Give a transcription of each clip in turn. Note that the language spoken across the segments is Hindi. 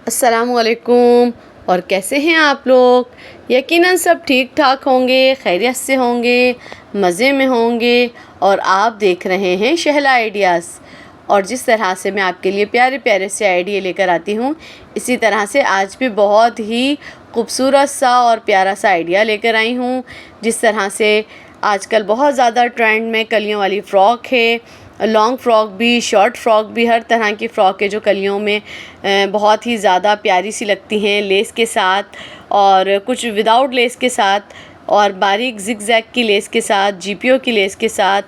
अस्सलामुअलैकुम। और कैसे हैं आप लोग? यकीनन सब ठीक ठाक होंगे, खैरियत से होंगे, मज़े में होंगे। और आप देख रहे हैं शहला आइडियाज़। और जिस तरह से मैं आपके लिए प्यारे प्यारे से आइडिया लेकर आती हूँ, इसी तरह से आज भी बहुत ही खूबसूरत सा और प्यारा सा आइडिया लेकर आई हूँ। जिस तरह से आजकल बहुत ज़्यादा ट्रेंड में कलियों वाली फ़्रॉक है, लॉन्ग फ़्रॉक भी, शॉर्ट फ़्रॉक भी, हर तरह की फ़्रॉक है जो कलियों में बहुत ही ज़्यादा प्यारी सी लगती हैं लेस के साथ, और कुछ विदाउट लेस के साथ, और बारीक ज़िगज़ैग की लेस के साथ, जीपीओ की लेस के साथ,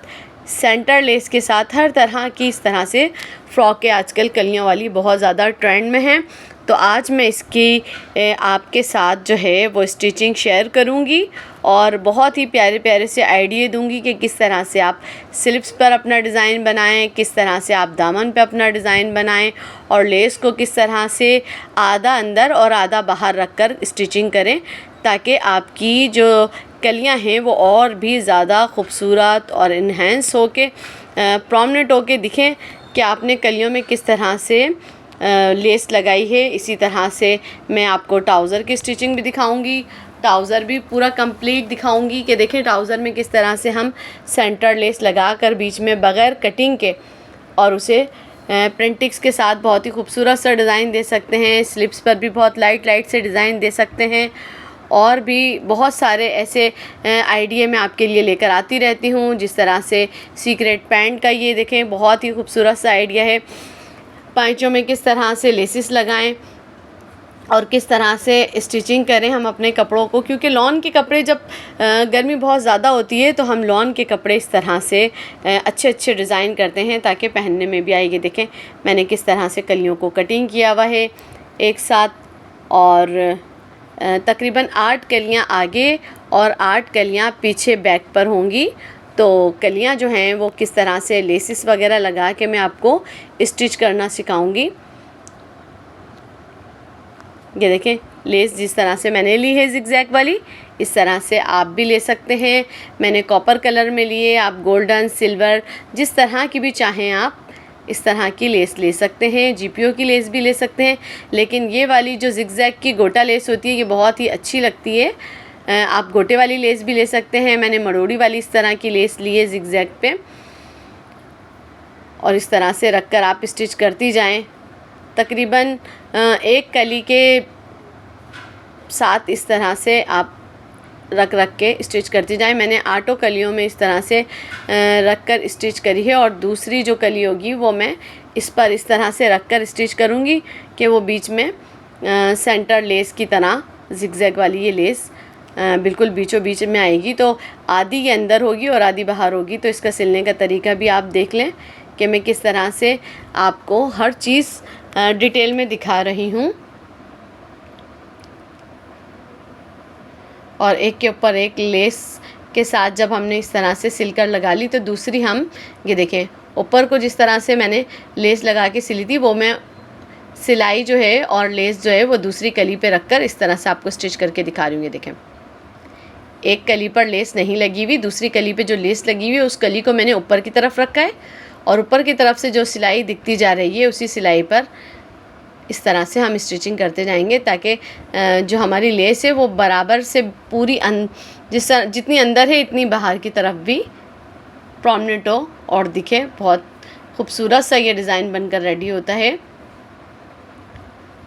सेंटर लेस के साथ, हर तरह की इस तरह से फ़्रॉकें आजकल कलियों वाली बहुत ज़्यादा ट्रेंड में हैं। तो आज मैं इसकी आपके साथ जो है वो स्टिचिंग शेयर करूंगी और बहुत ही प्यारे प्यारे से आइडिया दूंगी कि किस तरह से आप स्लिप्स पर अपना डिज़ाइन बनाएं, किस तरह से आप दामन पे अपना डिज़ाइन बनाएं, और लेस को किस तरह से आधा अंदर और आधा बाहर रखकर स्टिचिंग करें, ताकि आपकी जो कलियां हैं वो और भी ज़्यादा खूबसूरत और इन्हेंस होके प्रोमिनेंट होके दिखें कि आपने कलियों में किस तरह से लेस लगाई है। इसी तरह से मैं आपको ट्राउज़र की स्टिचिंग भी दिखाऊंगी, ट्राउज़र भी पूरा कंप्लीट दिखाऊंगी कि देखें ट्राउज़र में किस तरह से हम सेंटर लेस लगाकर बीच में बग़ैर कटिंग के और उसे प्रिंटिक्स के साथ बहुत ही खूबसूरत सा डिज़ाइन दे सकते हैं। स्लिप्स पर भी बहुत लाइट लाइट से डिज़ाइन दे सकते हैं। और भी बहुत सारे ऐसे आइडिया मैं आपके लिए लेकर आती रहती हूँ। जिस तरह से सीक्रेट पैंट का ये देखें बहुत ही खूबसूरत सा आइडिया है। पाइचों में किस तरह से लेसिस लगाएं और किस तरह से स्टिचिंग करें हम अपने कपड़ों को, क्योंकि लॉन के कपड़े जब गर्मी बहुत ज़्यादा होती है तो हम लॉन के कपड़े इस तरह से अच्छे अच्छे डिज़ाइन करते हैं ताकि पहनने में भी आएगी। देखें मैंने किस तरह से कलियों को कटिंग किया हुआ है एक साथ, और तकरीबन 8 कलियाँ आगे और 8 कलियाँ पीछे बैक पर होंगी। तो कलियाँ जो हैं वो किस तरह से लेसिस वगैरह लगा के मैं आपको स्टिच करना सिखाऊंगी। ये देखें लेस जिस तरह से मैंने ली है ज़िगज़ैग वाली, इस तरह से आप भी ले सकते हैं। मैंने कॉपर कलर में लिए, आप गोल्डन, सिल्वर, जिस तरह की भी चाहें आप इस तरह की लेस ले सकते हैं। जीपीओ की लेस भी ले सकते हैं, लेकिन ये वाली जो ज़िगज़ैग की गोटा लेस होती है ये बहुत ही अच्छी लगती है। आप गोटे वाली लेस भी ले सकते हैं। मैंने मरोड़ी वाली इस तरह की लेस ली है ज़िगज़ैग पे, और इस तरह से रख कर आप स्टिच करती जाएं। तकरीबन एक कली के साथ इस तरह से आप रख के स्टिच करती जाएं। मैंने 8 कलियों में इस तरह से रख कर स्टिच करी है, और दूसरी जो कली होगी वो मैं इस पर इस तरह से रख कर स्टिच करूँगी कि वो बीच में सेंटर लेस की तरह ज़िगज़ैग वाली ये लेस बिल्कुल बीचों बीच में आएगी। तो आधी ये अंदर होगी और आधी बाहर होगी। तो इसका सिलने का तरीका भी आप देख लें कि मैं किस तरह से आपको हर चीज़ डिटेल में दिखा रही हूँ। और एक के ऊपर एक लेस के साथ जब हमने इस तरह से सिलकर लगा ली, तो दूसरी हम ये देखें ऊपर को जिस तरह से मैंने लेस लगा के सिली थी वो मैं सिलाई जो है और लेस जो है वो दूसरी कली पे रखकर इस तरह से आपको स्टिच करके दिखा रही हूँ। ये देखें एक कली पर लेस नहीं लगी हुई, दूसरी कली पे जो लेस लगी हुई है उस कली को मैंने ऊपर की तरफ रखा है, और ऊपर की तरफ से जो सिलाई दिखती जा रही है उसी सिलाई पर इस तरह से हम स्टिचिंग करते जाएंगे, ताकि जो हमारी लेस है वो बराबर से पूरी जितनी अंदर है इतनी बाहर की तरफ भी प्रोमिनेंट हो और दिखे। बहुत खूबसूरत सा ये डिज़ाइन बनकर रेडी होता है।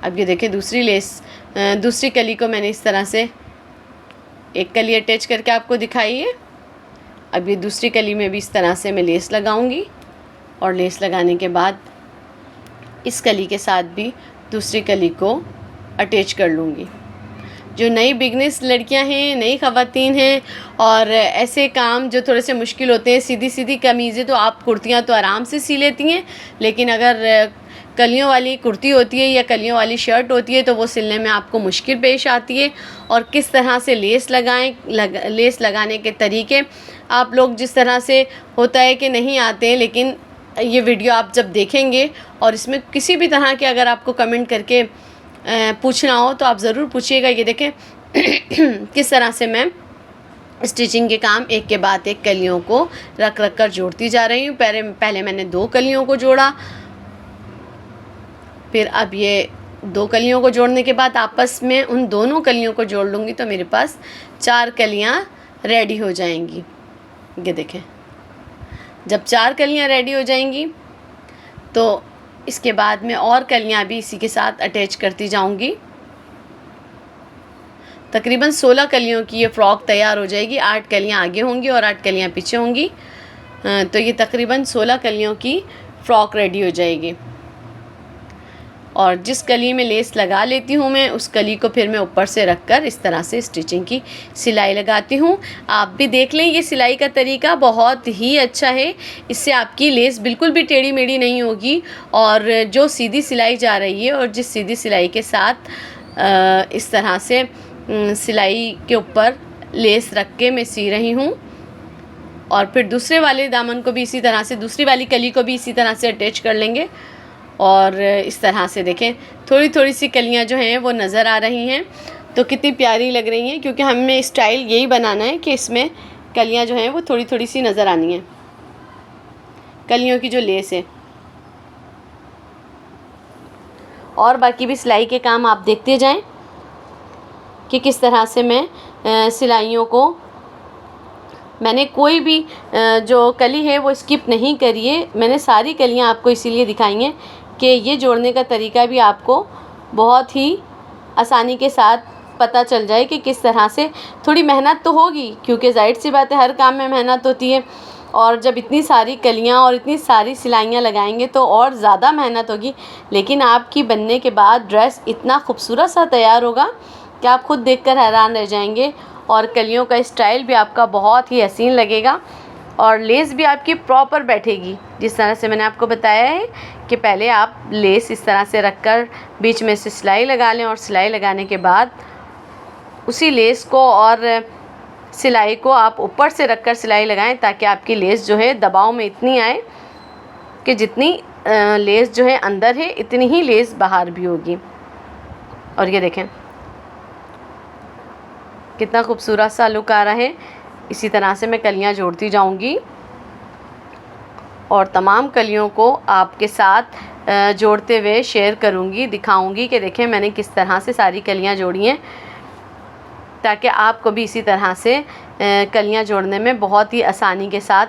अब ये देखें दूसरी कली को मैंने इस तरह से एक कली अटैच करके आपको दिखाई है। अब ये दूसरी कली में भी इस तरह से मैं लेस लगाऊंगी, और लेस लगाने के बाद इस कली के साथ भी दूसरी कली को अटैच कर लूँगी। जो नई बिगनर्स लड़कियां हैं, नई ख़वातीन हैं, और ऐसे काम जो थोड़े से मुश्किल होते हैं, सीधी सीधी कमीज़ें तो आप कुर्तियां तो आराम से सी लेती हैं, लेकिन अगर कलियों वाली कुर्ती होती है या कलियों वाली शर्ट होती है तो वो सिलने में आपको मुश्किल पेश आती है। और किस तरह से लेस लेस लगाने के तरीके आप लोग जिस तरह से होता है कि नहीं आते हैं, लेकिन ये वीडियो आप जब देखेंगे और इसमें किसी भी तरह के अगर आपको कमेंट करके पूछना हो तो आप ज़रूर पूछिएगा। ये देखें किस तरह से मैं स्टिचिंग के काम एक के बाद एक कलियों को रख कर जोड़ती जा रही हूँ। पहले मैंने 2 कलियों को जोड़ा, फिर अब ये 2 कलियों को जोड़ने के बाद आपस में उन दोनों कलियों को जोड़ लूँगी तो मेरे पास 4 कलियाँ रेडी हो जाएंगी। ये देखें, जब 4 कलियाँ रेडी हो जाएंगी तो इसके बाद में और कलियाँ भी इसी के साथ अटैच करती जाऊँगी। तकरीबन 16 कलियों की ये फ़्रॉक तैयार हो जाएगी। 8 कलियाँ आगे होंगी और 8 कलियाँ पीछे होंगी, तो ये तकरीबन 16 कलियों की फ़्रॉक रेडी हो जाएगी। और जिस कली में लेस लगा लेती हूँ मैं, उस कली को फिर मैं ऊपर से रख कर इस तरह से स्टिचिंग की सिलाई लगाती हूँ। आप भी देख लें, ये सिलाई का तरीका बहुत ही अच्छा है। इससे आपकी लेस बिल्कुल भी टेढ़ी मेढ़ी नहीं होगी और जो सीधी सिलाई जा रही है और जिस सीधी सिलाई के साथ इस तरह से सिलाई के ऊपर लेस रख के मैं सी रही हूँ, और फिर दूसरे वाले दामन को भी इसी तरह से, दूसरी वाली कली को भी इसी तरह से अटैच कर लेंगे। और इस तरह से देखें, थोड़ी थोड़ी सी कलियां जो हैं वो नज़र आ रही हैं, तो कितनी प्यारी लग रही हैं, क्योंकि हमें स्टाइल यही बनाना है कि इसमें कलियां जो हैं वो थोड़ी थोड़ी सी नज़र आनी हैं, कलियों की जो लेस है। और बाकी भी सिलाई के काम आप देखते जाएं कि किस तरह से मैं सिलाइयों को, मैंने कोई भी जो कली है वो स्किप नहीं करी है। मैंने सारी कलियां आपको इसीलिए दिखाई हैं कि ये जोड़ने का तरीका भी आपको बहुत ही आसानी के साथ पता चल जाए कि किस तरह से। थोड़ी मेहनत तो होगी, क्योंकि ज़ाहिर सी बात है हर काम में मेहनत होती है, और जब इतनी सारी कलियां और इतनी सारी सिलाइयाँ लगाएंगे तो और ज़्यादा मेहनत होगी। लेकिन आपकी बनने के बाद ड्रेस इतना खूबसूरत सा तैयार होगा कि आप ख़ुद देखकर हैरान रह जाएंगे, और कलियों का स्टाइल भी आपका बहुत ही हसीन लगेगा, और लेस भी आपकी प्रॉपर बैठेगी। जिस तरह से मैंने आपको बताया है कि पहले आप लेस इस तरह से रखकर बीच में से सिलाई लगा लें, और सिलाई लगाने के बाद उसी लेस को और सिलाई को आप ऊपर से रखकर सिलाई लगाएं, ताकि आपकी लेस जो है दबाव में इतनी आए कि जितनी लेस जो है अंदर है इतनी ही लेस बाहर भी होगी। और ये देखें कितना खूबसूरत सा लुक आ रहा है। इसी तरह से मैं कलियां जोड़ती जाऊंगी और तमाम कलियों को आपके साथ जोड़ते हुए शेयर करूंगी, दिखाऊंगी कि देखें मैंने किस तरह से सारी कलियां जोड़ी हैं, ताकि आपको भी इसी तरह से कलियां जोड़ने में बहुत ही आसानी के साथ।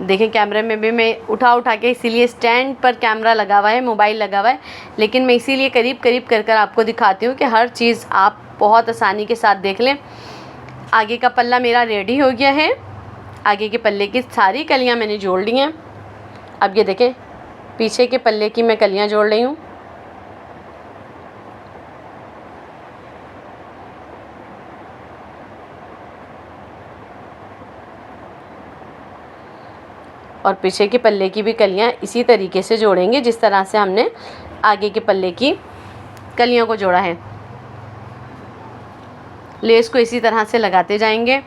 देखें कैमरे में भी मैं उठा के, इसीलिए स्टैंड पर कैमरा लगा हुआ है, मोबाइल लगा हुआ है, लेकिन मैं इसीलिए करीब करीब कर कर आपको दिखाती हूँ कि हर चीज़ आप बहुत आसानी के साथ देख लें। आगे का पल्ला मेरा रेडी हो गया है। आगे के पल्ले की सारी कलियां मैंने जोड़ ली हैं। अब ये देखें पीछे के पल्ले की मैं कलियां जोड़ रही हूँ। और पीछे के पल्ले की भी कलियां इसी तरीके से जोड़ेंगे जिस तरह से हमने आगे के पल्ले की कलियों को जोड़ा है। लेस को इसी तरह से लगाते जाएंगे।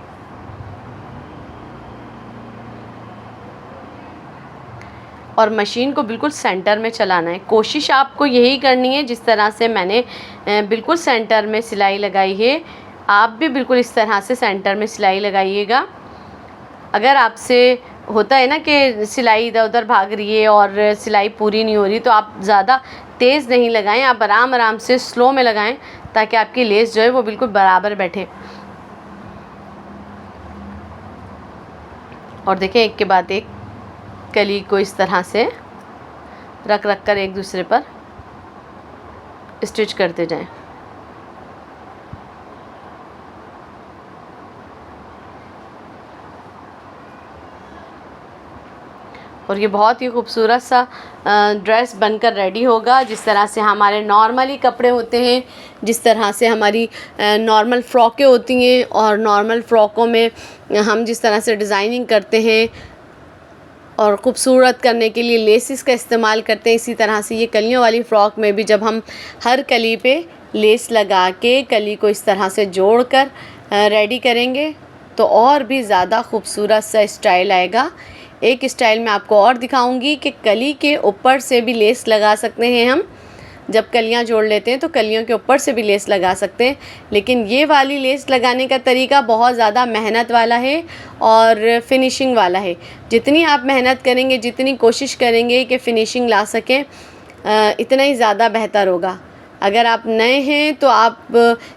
और मशीन को बिल्कुल सेंटर में चलाना है। कोशिश आपको यही करनी है जिस तरह से मैंने बिल्कुल सेंटर में सिलाई लगाई है, आप भी बिल्कुल इस तरह से सेंटर में सिलाई लगाइएगा। अगर आपसे होता है ना कि सिलाई इधर उधर भाग रही है और सिलाई पूरी नहीं हो रही, तो आप ज़्यादा तेज़ नहीं लगाएं, आप आराम आराम से स्लो में लगाएं, ताकि आपकी लेस जो है वो बिल्कुल बराबर बैठे। और देखें एक के बाद एक कली को इस तरह से रख कर एक दूसरे पर स्टिच करते जाएं। और ये बहुत ही खूबसूरत सा ड्रेस बनकर रेडी होगा। जिस तरह से हमारे नॉर्मली कपड़े होते हैं, जिस तरह से हमारी नॉर्मल फ़्रॉकें होती हैं, और नॉर्मल फ़्रॉकों में हम जिस तरह से डिज़ाइनिंग करते हैं और ख़ूबसूरत करने के लिए लेसिस का इस्तेमाल करते हैं, इसी तरह से ये कलियों वाली फ़्रॉक में भी जब हम हर कली पे लेस लगा के कली को इस तरह से जोड़ कर रेडी करेंगे तो और भी ज़्यादा खूबसूरत सा स्टाइल आएगा। एक स्टाइल मैं आपको और दिखाऊंगी कि कली के ऊपर से भी लेस लगा सकते हैं हम। जब कलियां जोड़ लेते हैं तो कलियों के ऊपर से भी लेस लगा सकते हैं, लेकिन ये वाली लेस लगाने का तरीका बहुत ज़्यादा मेहनत वाला है और फिनिशिंग वाला है। जितनी आप मेहनत करेंगे, जितनी कोशिश करेंगे कि फ़िनिशिंग ला सकें, इतना ही ज़्यादा बेहतर होगा। अगर आप नए हैं तो आप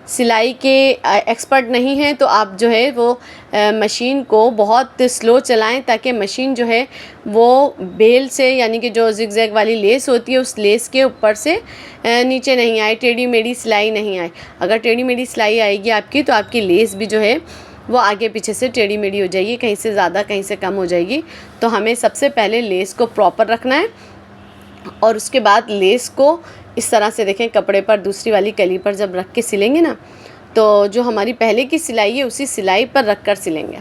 सिलाई के एक्सपर्ट नहीं हैं तो आप जो है वो मशीन को बहुत स्लो चलाएं, ताकि मशीन जो है वो बेल से, यानी कि जो जिगजैग वाली लेस होती है उस लेस के ऊपर से नीचे नहीं आए, टेढ़ी मेढ़ी सिलाई नहीं आए। अगर टेढ़ी मेढ़ी सिलाई आएगी आपकी तो आपकी लेस भी जो है वो आगे पीछे से टेढ़ी मेढ़ी हो जाएगी, कहीं से ज़्यादा कहीं से कम हो जाएगी। तो हमें सबसे पहले लेस को प्रॉपर रखना है और उसके बाद लेस को इस तरह से देखें कपड़े पर दूसरी वाली कली पर जब रख के सिलेंगे ना, तो जो हमारी पहले की सिलाई है उसी सिलाई पर रख कर सिलेंगे।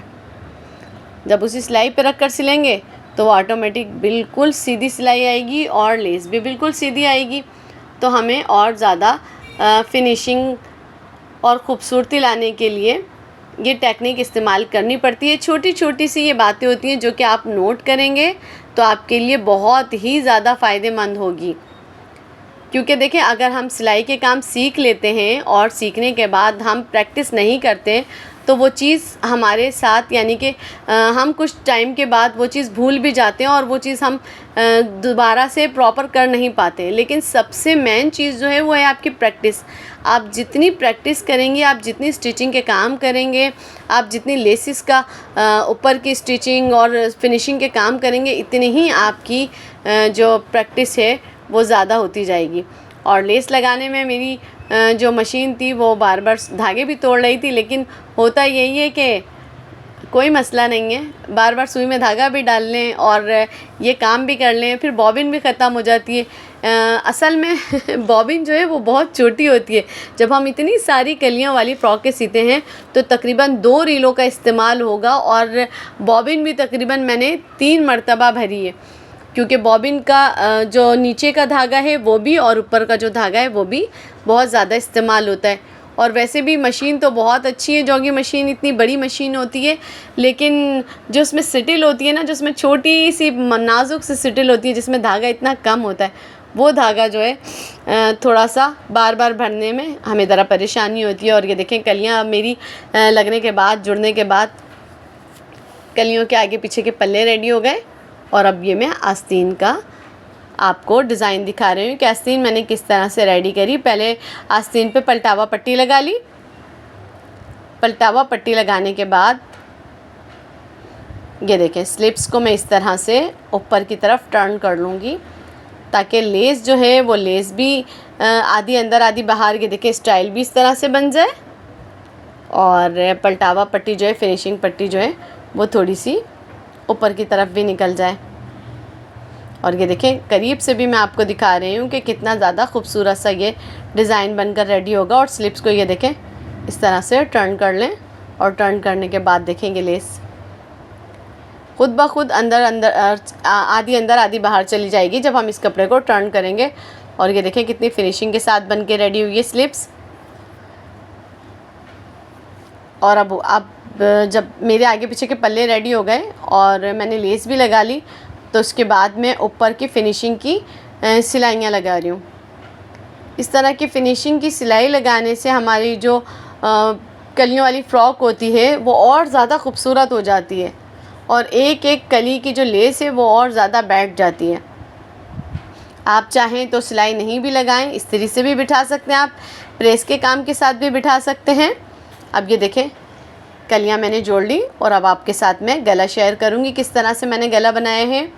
जब उसी सिलाई पर रख कर सिलेंगे तो वो ऑटोमेटिक बिल्कुल सीधी सिलाई आएगी और लेस भी बिल्कुल सीधी आएगी। तो हमें और ज़्यादा फिनिशिंग और ख़ूबसूरती लाने के लिए ये टेक्निक इस्तेमाल करनी पड़ती है। छोटी छोटी सी ये बातें होती हैं जो कि आप नोट करेंगे तो आपके लिए बहुत ही ज़्यादा फ़ायदेमंद होगी। क्योंकि देखें, अगर हम सिलाई के काम सीख लेते हैं और सीखने के बाद हम प्रैक्टिस नहीं करते तो वो चीज़ हमारे साथ, यानी कि हम कुछ टाइम के बाद वो चीज़ भूल भी जाते हैं और वो चीज़ हम दोबारा से प्रॉपर कर नहीं पाते। लेकिन सबसे मेन चीज़ जो है वो है आपकी प्रैक्टिस। आप जितनी प्रैक्टिस करेंगे, आप जितनी स्टिचिंग के काम करेंगे, आप जितनी लेसिस का ऊपर की स्टिचिंग और फिनिशिंग के काम करेंगे, इतनी ही आपकी जो प्रैक्टिस है वो ज़्यादा होती जाएगी। और लेस लगाने में मेरी जो मशीन थी वो बार बार धागे भी तोड़ रही थी, लेकिन होता यही है कि कोई मसला नहीं है, बार बार सुई में धागा भी डाल लें और ये काम भी कर लें, फिर बॉबिन भी ख़त्म हो जाती है। असल में बॉबिन जो है वो बहुत छोटी होती है। जब हम इतनी सारी कलियों वाली फ्रॉकें सीते हैं तो तकरीबन 2 रीलों का इस्तेमाल होगा और बॉबिन भी तकरीबन मैंने 3 मरतबा भरी है, क्योंकि बॉबिन का जो नीचे का धागा है वो भी और ऊपर का जो धागा है वो भी बहुत ज़्यादा इस्तेमाल होता है। और वैसे भी मशीन तो बहुत अच्छी है, जॉगी मशीन इतनी बड़ी मशीन होती है, लेकिन जो उसमें सिटिल होती है ना, जो उसमें छोटी सी नाजुक सी सिटिल होती है जिसमें धागा इतना कम होता है, वो धागा जो है थोड़ा सा बार बार भरने में हमें ज़रा परेशानी होती है। और ये देखें, कलियाँ मेरी लगने के बाद, जुड़ने के बाद कलियों के आगे पीछे के पल्ले रेडी हो गए। और अब ये मैं आस्तीन का आपको डिज़ाइन दिखा रही हूँ कि आस्तीन मैंने किस तरह से रेडी करी। पहले आस्तीन पे पलटावा पट्टी लगा ली। पलटावा पट्टी लगाने के बाद ये देखें, स्लिप्स को मैं इस तरह से ऊपर की तरफ टर्न कर लूँगी ताकि लेस जो है वो लेस भी आधी अंदर आधी बाहर, ये देखें स्टाइल भी इस तरह से बन जाए और पलटावा पट्टी जो है, फिनिशिंग पट्टी जो है वो थोड़ी सी ऊपर की तरफ भी निकल जाए। और ये देखें, करीब से भी मैं आपको दिखा रही हूँ कि कितना ज़्यादा खूबसूरत सा ये डिज़ाइन बनकर रेडी होगा। और स्लिप्स को ये देखें इस तरह से टर्न कर लें और टर्न करने के बाद देखेंगे लेस खुद ब खुद आधी अंदर आधी बाहर चली जाएगी जब हम इस कपड़े को टर्न करेंगे। और ये देखें कितनी फिनिशिंग के साथ बन के रेडी हुई है स्लिप्स। और अब जब मेरे आगे पीछे के पल्ले रेडी हो गए और मैंने लेस भी लगा ली, तो उसके बाद मैं ऊपर की फ़िनिशिंग की सिलाइयाँ लगा रही हूँ। इस तरह की फ़िनिशिंग की सिलाई लगाने से हमारी जो कलियों वाली फ़्रॉक होती है वो और ज़्यादा खूबसूरत हो जाती है और एक एक कली की जो लेस है वो और ज़्यादा बैठ जाती है। आप चाहें तो सिलाई नहीं भी लगाएं, इस्त्री से भी बिठा सकते हैं, आप प्रेस के काम के साथ भी बिठा सकते हैं। अब ये देखें, कलियाँ मैंने जोड़ ली और अब आपके साथ मैं गला शेयर करूँगी किस तरह से मैंने गला बनाया है।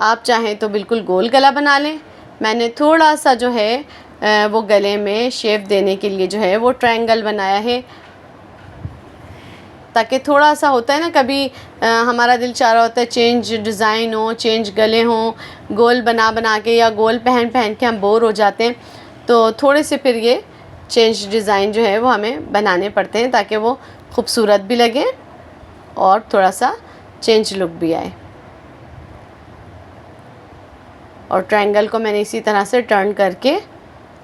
आप चाहें तो बिल्कुल गोल गला बना लें। मैंने थोड़ा सा जो है वो गले में शेप देने के लिए जो है वो ट्रायंगल बनाया है, ताकि थोड़ा सा होता है ना, कभी हमारा दिल चाह रहा होता है चेंज डिज़ाइन हो, चेंज गले हों, गोल बना बना के या गोल पहन पहन के हम बोर हो जाते हैं, तो थोड़े से फिर ये चेंज डिज़ाइन जो है वो हमें बनाने पड़ते हैं ताकि वो खूबसूरत भी लगे और थोड़ा सा चेंज लुक भी आए। और ट्रायंगल को मैंने इसी तरह से टर्न करके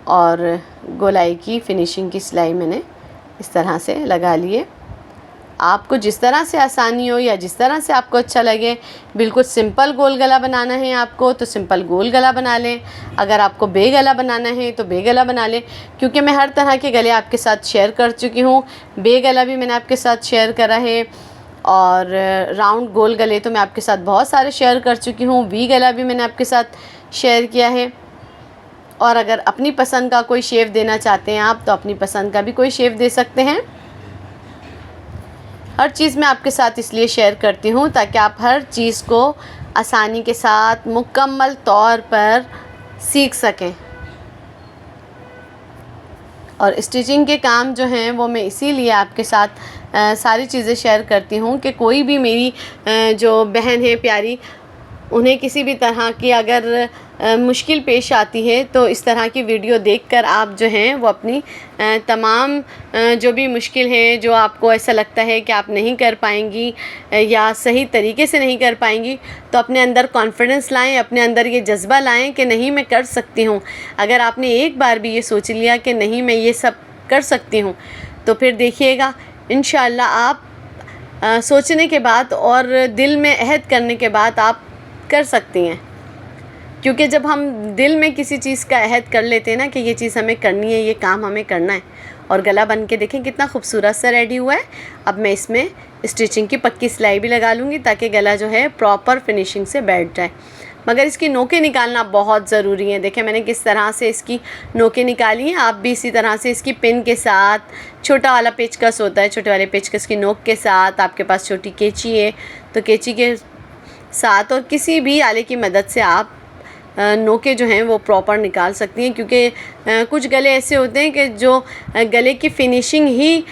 और गोलाई की फिनिशिंग की सिलाई मैंने इस तरह से लगा लिए। आपको जिस तरह से आसानी हो या जिस तरह से आपको अच्छा लगे, बिल्कुल सिंपल गोल गला बनाना है आपको तो सिंपल गोल गला बना लें, अगर आपको बे गला बनाना है तो बे गला बना लें, क्योंकि मैं हर तरह के गले आपके साथ शेयर कर चुकी हूँ। बे गला भी मैंने आपके साथ शेयर करा है, और राउंड गोल गले तो मैं आपके साथ बहुत सारे शेयर कर चुकी हूँ, वी गला भी मैंने आपके साथ शेयर किया है। और अगर अपनी पसंद का कोई शेप देना चाहते हैं आप तो अपनी पसंद का भी कोई शेप दे सकते हैं। हर चीज़ मैं आपके साथ इसलिए शेयर करती हूँ ताकि आप हर चीज़ को आसानी के साथ मुकम्मल तौर पर सीख सकें। और स्टिचिंग के काम जो हैं वो मैं इसीलिए आपके साथ सारी चीज़ें शेयर करती हूँ कि कोई भी मेरी जो बहन है प्यारी, उन्हें किसी भी तरह की अगर मुश्किल पेश आती है तो इस तरह की वीडियो देखकर आप जो हैं वो अपनी तमाम जो भी मुश्किल है, जो आपको ऐसा लगता है कि आप नहीं कर पाएंगी या सही तरीके से नहीं कर पाएंगी, तो अपने अंदर कॉन्फिडेंस लाएं, अपने अंदर ये जज्बा लाएं कि नहीं मैं कर सकती हूँ। अगर आपने एक बार भी ये सोच लिया कि नहीं मैं ये सब कर सकती हूँ, तो फिर देखिएगा इंशाअल्लाह आप सोचने के बाद और दिल में अहद करने के बाद आप कर सकती हैं। क्योंकि जब हम दिल में किसी चीज़ का अहद कर लेते हैं ना कि ये चीज़ हमें करनी है, ये काम हमें करना है। और गला बन के देखें कितना खूबसूरत सा रेडी हुआ है। अब मैं इसमें स्टिचिंग की पक्की सिलाई भी लगा लूँगी ताकि गला जो है प्रॉपर फिनिशिंग से बैठ जाए। मगर इसकी नोकें निकालना बहुत ज़रूरी है। देखें मैंने किस तरह से इसकी नोकें निकाली हैं। आप भी इसी तरह से इसकी पिन के साथ, छोटा वाला पेचकस होता है, छोटे वाले पेचकस की नोक के साथ, आपके पास छोटी कैंची है तो कैंची के साथ और किसी भी आले की मदद से आप नोकें जो हैं वो प्रॉपर निकाल सकती हैं। क्योंकि कुछ गले ऐसे होते हैं कि जो गले की फिनिशिंग ही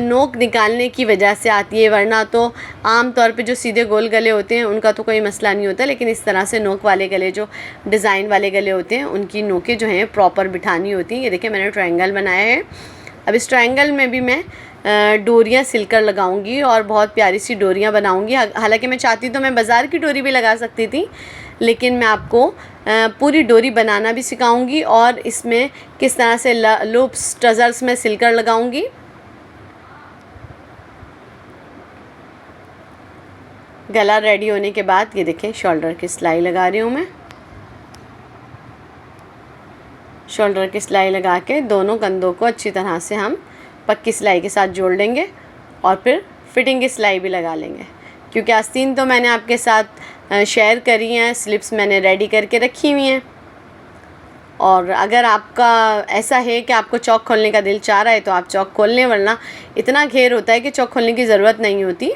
नोक निकालने की वजह से आती है, वरना तो आम तौर पे जो सीधे गोल गले होते हैं उनका तो कोई मसला नहीं होता। लेकिन इस तरह से नोक वाले गले, जो डिज़ाइन वाले गले होते हैं, उनकी नोकें जो हैं प्रॉपर बिठानी होती हैं। ये देखिए मैंने ट्रायंगल बनाया है। अब इस ट्रायंगल में भी मैं डोरियाँ सिलकर लगाऊंगी और बहुत प्यारी सी डोरियाँ बनाऊंगी। हालांकि मैं चाहती तो मैं बाज़ार की डोरी भी लगा सकती थी, लेकिन मैं आपको पूरी डोरी बनाना भी सिखाऊंगी और इसमें किस तरह से लूप्स, टज़ल्स में सिलकर लगाऊंगी। गला रेडी होने के बाद ये देखें शोल्डर की सिलाई लगा रही हूँ मैं। शोल्डर की सिलाई लगा के दोनों कंधों को अच्छी तरह से हम पक्की सिलाई के साथ जोड़ लेंगे और फिर फिटिंग की सिलाई भी लगा लेंगे। क्योंकि आस्तीन तो मैंने आपके साथ शेयर करी हैं, स्लिप्स मैंने रेडी करके रखी हुई हैं। और अगर आपका ऐसा है कि आपको चौक खोलने का दिल चाह रहा है तो आप चौक खोल लें, वरना इतना घेर होता है कि चौक खोलने की ज़रूरत नहीं होती।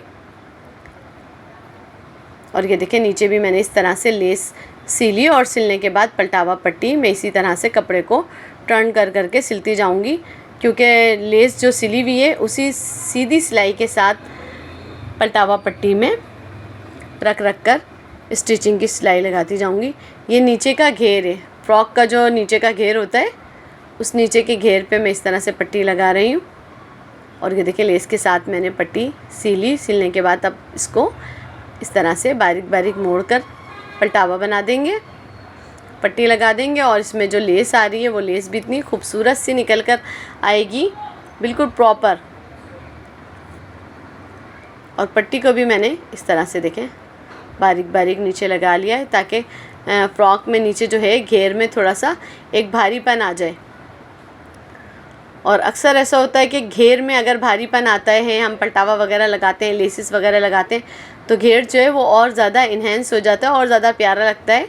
और ये देखें नीचे भी मैंने इस तरह से लेस सिली और सिलने के बाद पलटावा पट्टी मैं इसी तरह से कपड़े को टर्न कर करके सिलती जाऊंगी। क्योंकि लेस जो सिली हुई है उसी सीधी सिलाई के साथ पलटावा पट्टी में रख कर स्टिचिंग की सिलाई लगाती जाऊंगी। ये नीचे का घेर है, फ्रॉक का जो नीचे का घेर होता है, उस नीचे के घेर पे मैं इस तरह से पट्टी लगा रही हूँ। और ये देखिए लेस के साथ मैंने पट्टी सिलने के बाद अब इसको इस तरह से बारीक बारीक मोड़ कर पलटावा बना देंगे, पट्टी लगा देंगे। और इसमें जो लेस आ रही है वो लेस भी इतनी खूबसूरत सी निकल कर आएगी, बिल्कुल प्रॉपर। और पट्टी को भी मैंने इस तरह से देखें बारीक बारीक नीचे लगा लिया है ताकि फ्रॉक में नीचे जो है घेर में थोड़ा सा एक भारीपन आ जाए। और अक्सर ऐसा होता है कि घेर में अगर भारीपन आता है, हम पलटावा वगैरह लगाते हैं, लेसिस वगैरह लगाते हैं, तो घेर जो है वो और ज़्यादा इन्हेंस हो जाता है और ज़्यादा प्यारा लगता है।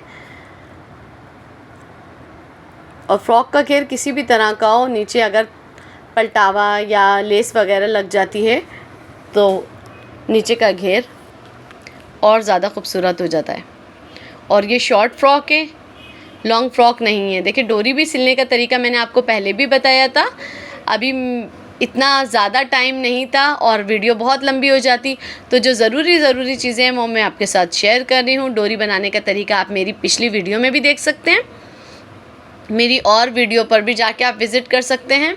और फ्रॉक का घेर किसी भी तरह का हो, नीचे अगर पलटावा या लेस वगैरह लग जाती है तो नीचे का घेर और ज़्यादा खूबसूरत हो जाता है। और ये शॉर्ट फ्रॉक है, लॉन्ग फ्रॉक नहीं है। देखिए डोरी भी सिलने का तरीका मैंने आपको पहले भी बताया था। अभी इतना ज़्यादा टाइम नहीं था और वीडियो बहुत लंबी हो जाती, तो जो ज़रूरी चीज़ें हैं वो मैं आपके साथ शेयर कर रही हूँ। डोरी बनाने का तरीका आप मेरी पिछली वीडियो में भी देख सकते हैं, मेरी और वीडियो पर भी जाके आप विज़िट कर सकते हैं।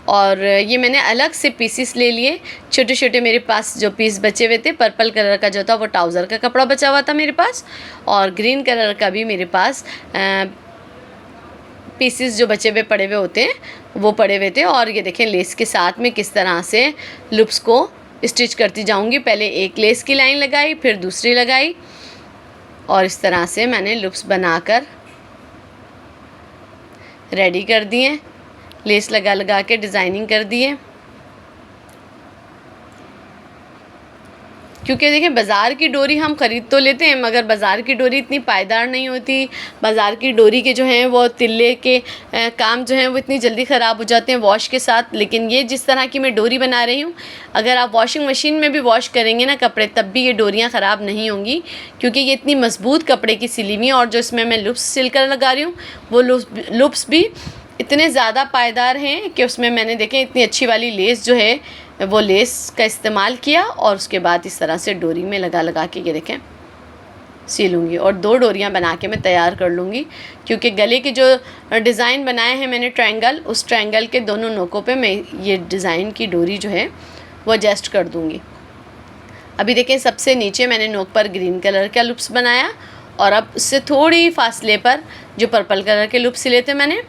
और ये मैंने अलग से पीसीस ले लिए, छोटे छोटे मेरे पास जो पीस बचे हुए थे। पर्पल कलर का जो था वो ट्राउज़र का कपड़ा बचा हुआ था मेरे पास, और ग्रीन कलर का भी मेरे पास पीसेस जो बचे हुए पड़े हुए होते हैं वो पड़े हुए थे। और ये देखें लेस के साथ में किस तरह से लूप्स को स्टिच करती जाऊंगी। पहले एक लेस की लाइन लगाई, फिर दूसरी लगाई, और इस तरह से मैंने लूप्स बनाकर रेडी कर दिए, लेस लगा के डिज़ाइनिंग कर दिए। क्योंकि देखिए बाज़ार की डोरी हम ख़रीद तो लेते हैं मगर बाज़ार की डोरी इतनी पायदार नहीं होती। बाज़ार की डोरी के जो हैं वो तिल्ले के काम जो हैं वो इतनी जल्दी ख़राब हो जाते हैं वॉश के साथ। लेकिन ये जिस तरह की मैं डोरी बना रही हूँ, अगर आप वॉशिंग मशीन में भी वॉश करेंगे ना कपड़े, तब भी ये डोरियाँ ख़राब नहीं होंगी, क्योंकि ये इतनी मज़बूत कपड़े की सिली हुई है। और जो इसमें मैं लूप्स सिल कर लगा रही हूँ वो लूप्स भी इतने ज़्यादा पायदार हैं कि उसमें मैंने देखें इतनी अच्छी वाली लेस जो है वो लेस का इस्तेमाल किया और उसके बाद इस तरह से डोरी में लगा के ये देखें सिलूँगी। और 2 डोरियाँ बना के मैं तैयार कर लूँगी, क्योंकि गले के जो डिज़ाइन बनाए हैं मैंने ट्रायंगल, उस ट्रायंगल के दोनों नोकों पे मैं ये डिज़ाइन की डोरी जो है वो एडजस्ट कर दूँगी। अभी देखें सबसे नीचे मैंने नोक पर ग्रीन कलर का लूप्स बनाया और अब उससे थोड़ी फासले पर जो पर्पल कलर के लूप्स सिले थे मैंने,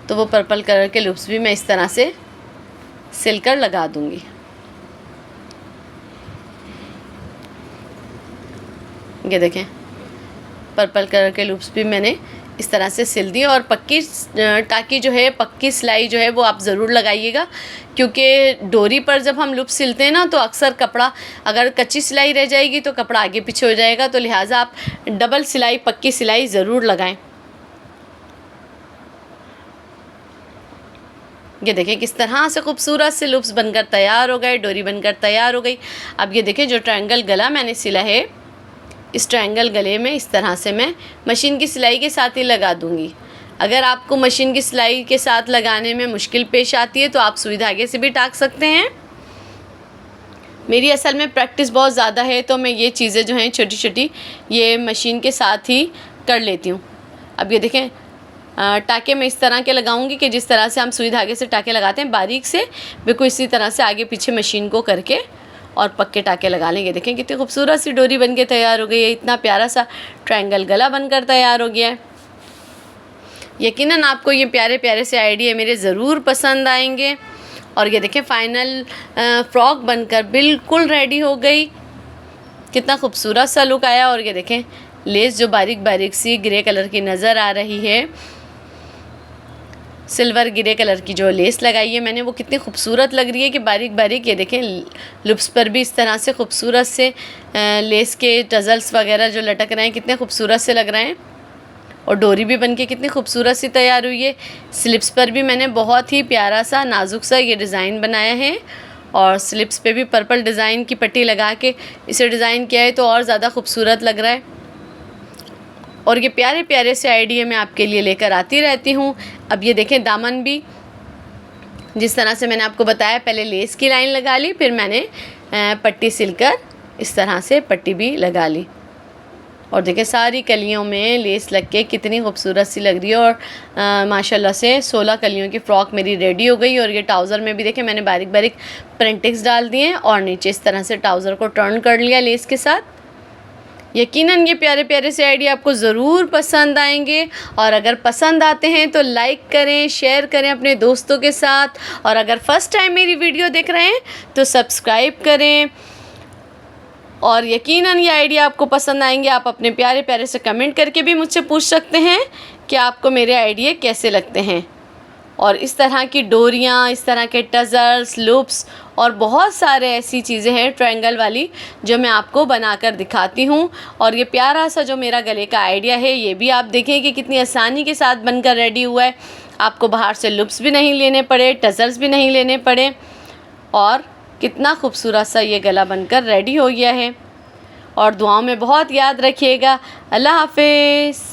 तो वो पर्पल कलर के लूप्स भी मैं इस तरह से सिलकर लगा दूंगी। ये देखें पर्पल कलर के लूप्स भी मैंने इस तरह से सिल दिए। और पक्की टाकी जो है, पक्की सिलाई जो है वो आप ज़रूर लगाइएगा, क्योंकि डोरी पर जब हम लूप सिलते हैं ना तो अक्सर कपड़ा अगर कच्ची सिलाई रह जाएगी तो कपड़ा आगे पीछे हो जाएगा। तो लिहाजा आप डबल सिलाई, पक्की सिलाई ज़रूर लगाएं। ये देखें किस तरह से खूबसूरत से लूप्स बनकर तैयार हो गए, डोरी बनकर तैयार हो गई। अब ये देखें जो ट्रायंगल गला मैंने सिला है, इस ट्रायंगल गले में इस तरह से मैं मशीन की सिलाई के साथ ही लगा दूंगी। अगर आपको मशीन की सिलाई के साथ लगाने में मुश्किल पेश आती है तो आप सुई धागे से भी टाक सकते हैं। मेरी असल में प्रैक्टिस बहुत ज़्यादा है तो मैं ये चीज़ें जो हैं छोटी छोटी ये मशीन के साथ ही कर लेती हूँ। अब ये देखें टाके मैं इस तरह के लगाऊंगी कि जिस तरह से हम सुई धागे से टाके लगाते हैं बारीक से, बिल्कुल इसी तरह से आगे पीछे मशीन को करके और पक्के टाके लगा लेंगे। देखें कितनी खूबसूरत सी डोरी बनके तैयार हो गई है, इतना प्यारा सा ट्रायंगल गला बनकर तैयार हो गया है। यकीनन आपको ये प्यारे प्यारे से आइडिया मेरे ज़रूर पसंद आएंगे। और ये देखें फाइनल फ्रॉक बनकर बिल्कुल रेडी हो गई, कितना खूबसूरत सा लुक आया। और ये देखें लेस जो बारीक बारीक सी ग्रे कलर की नज़र आ रही है, सिल्वर ग्रे कलर की जो लेस लगाई है मैंने वो कितनी खूबसूरत लग रही है कि बारीक बारीक। ये देखें लुप्स पर भी इस तरह से खूबसूरत से लेस के टजल्स वगैरह जो लटक रहे हैं कितने खूबसूरत से लग रहे हैं। और डोरी भी बनके कितनी खूबसूरत सी तैयार हुई है। स्लिप्स पर भी मैंने बहुत ही प्यारा सा नाजुक सा ये डिज़ाइन बनाया है और स्लिप्स पे भी पर्पल डिज़ाइन की पट्टी लगा के इसे डिज़ाइन किया है तो और ज़्यादा खूबसूरत लग रहा है। और ये प्यारे प्यारे से आइडिया मैं आपके लिए लेकर आती रहती हूँ। अब ये देखें दामन भी जिस तरह से मैंने आपको बताया, पहले लेस की लाइन लगा ली, फिर मैंने पट्टी सिलकर इस तरह से पट्टी भी लगा ली। और देखें सारी कलियों में लेस लग के कितनी खूबसूरत सी लग रही है। और माशाल्लाह से 16 कलियों की फ़्रॉक मेरी रेडी हो गई। और ये ट्राउज़र में भी देखें मैंने बारीक बारीक प्रिंटिंग्स डाल दिए हैं और नीचे इस तरह से ट्राउज़र को टर्न कर लिया लेस के साथ। यकीनन ये प्यारे प्यारे से आइडिया आपको ज़रूर पसंद आएंगे। और अगर पसंद आते हैं तो लाइक करें, शेयर करें अपने दोस्तों के साथ। और अगर फ़र्स्ट टाइम मेरी वीडियो देख रहे हैं तो सब्सक्राइब करें। और यकीनन ये आइडिया आपको पसंद आएंगे। आप अपने प्यारे प्यारे से कमेंट करके भी मुझसे पूछ सकते हैं कि आपको मेरे आइडिया कैसे लगते हैं। और इस तरह की डोरियाँ, इस तरह के टजल्स, लूप्स और बहुत सारे ऐसी चीज़ें हैं ट्रायंगल वाली जो मैं आपको बनाकर दिखाती हूँ। और ये प्यारा सा जो मेरा गले का आइडिया है ये भी आप देखें कि कितनी आसानी के साथ बनकर रेडी हुआ है। आपको बाहर से लूप्स भी नहीं लेने पड़े, टजल्स भी नहीं लेने पड़े और कितना खूबसूरत सा ये गला बनकर रेडी हो गया है। और दुआओं में बहुत याद रखिएगा। अल्लाह हाफ़िज़।